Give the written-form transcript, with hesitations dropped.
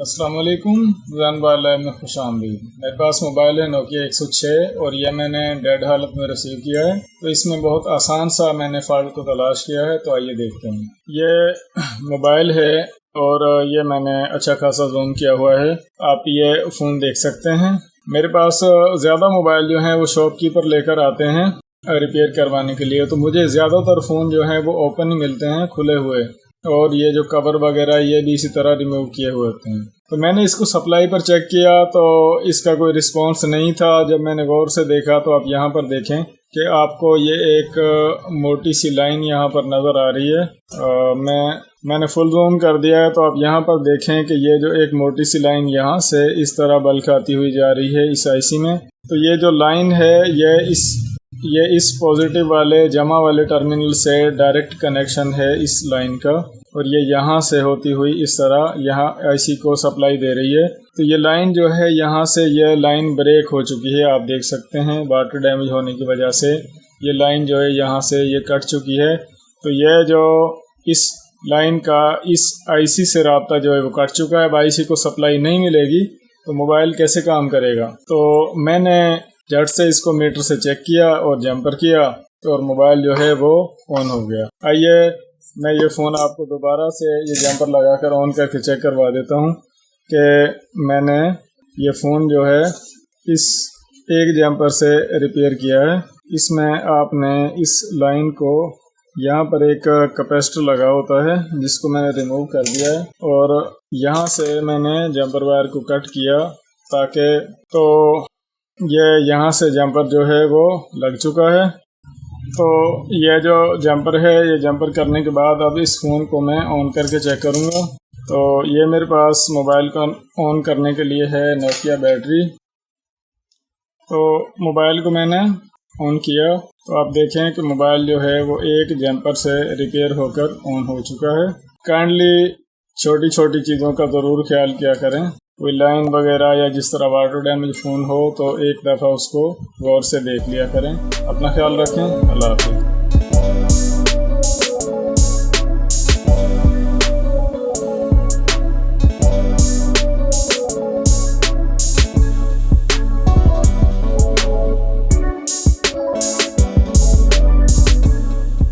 अस्सलाम वालेकुम ज़ान वाला में खुश आमदीद। मेरे पास मोबाइल है नोकिया 106 और यह मैंने डेड हालत में रिसीव किया है। तो इसमें बहुत आसान सा मैंने फ़ॉल्ट को तलाश किया है, तो आइए देखते हैं। ये मोबाइल है और ये मैंने अच्छा खासा जूम किया हुआ है, आप ये फ़ोन देख सकते हैं। मेरे पास ज़्यादा मोबाइल जो हैं वो शॉपकीपर लेकर आते हैं रिपेयर करवाने के लिए, तो मुझे ज़्यादातर फ़ोन जो हैं वो ओपन ही मिलते हैं, खुले हुए, और ये जो कवर वगैरह ये भी इसी तरह रिमूव किए हुए होते हैं। तो मैंने इसको सप्लाई पर चेक किया तो इसका कोई रिस्पांस नहीं था। जब मैंने गौर से देखा तो आप यहाँ पर देखें कि आपको ये एक मोटी सी लाइन यहाँ पर नज़र आ रही है। मैंने फुल जूम कर दिया है, तो आप यहाँ पर देखें कि ये जो एक मोटी सी लाइन यहाँ से इस तरह बल्क आती हुई जा रही है इस आईसी में। तो ये जो लाइन है ये इस पॉजिटिव वाले जमा वाले टर्मिनल से डायरेक्ट कनेक्शन है इस लाइन का, और ये यहाँ से होती हुई इस तरह यहाँ आईसी को सप्लाई दे रही है। तो ये लाइन जो है यहाँ से ये लाइन ब्रेक हो चुकी है, आप देख सकते हैं वाटर डैमेज होने की वजह से ये लाइन जो है यहाँ से ये कट चुकी है। तो ये जो इस लाइन का इस आईसी से राब्ता जो है वो कट चुका है। अब आईसी को सप्लाई नहीं मिलेगी तो मोबाइल कैसे काम करेगा। तो मैंने झट से इसको मीटर से चेक किया और जंपर किया, तो और मोबाइल जो है वो ऑन हो गया। आइए मैं ये फ़ोन आपको दोबारा से ये जंपर लगाकर ऑन करके चेक करवा देता हूँ कि मैंने ये फ़ोन जो है इस एक जंपर से रिपेयर किया है। इसमें आपने इस लाइन को यहाँ पर एक कैपेसिटर लगा होता है जिसको मैंने रिमूव कर दिया है, और यहाँ से मैंने जंपर वायर को कट किया ताकि तो ये यहाँ से जंपर जो है वो लग चुका है। तो ये जो जंपर है ये जंपर करने के बाद अब इस फ़ोन को मैं ऑन करके चेक करूँगा। तो ये मेरे पास मोबाइल को ऑन करने के लिए है नोकिया बैटरी। तो मोबाइल को मैंने ऑन किया तो आप देखें कि मोबाइल जो है वो एक जंपर से रिपेयर होकर ऑन हो चुका है। काइंडली छोटी छोटी चीज़ों का ज़रूर ख्याल किया करें, कोई लाइन वगैरह या जिस तरह वाटर डैमेज फ़ोन हो तो एक दफ़ा उसको गौर से देख लिया करें। अपना ख्याल रखें। अल्लाह हाफ़िज़।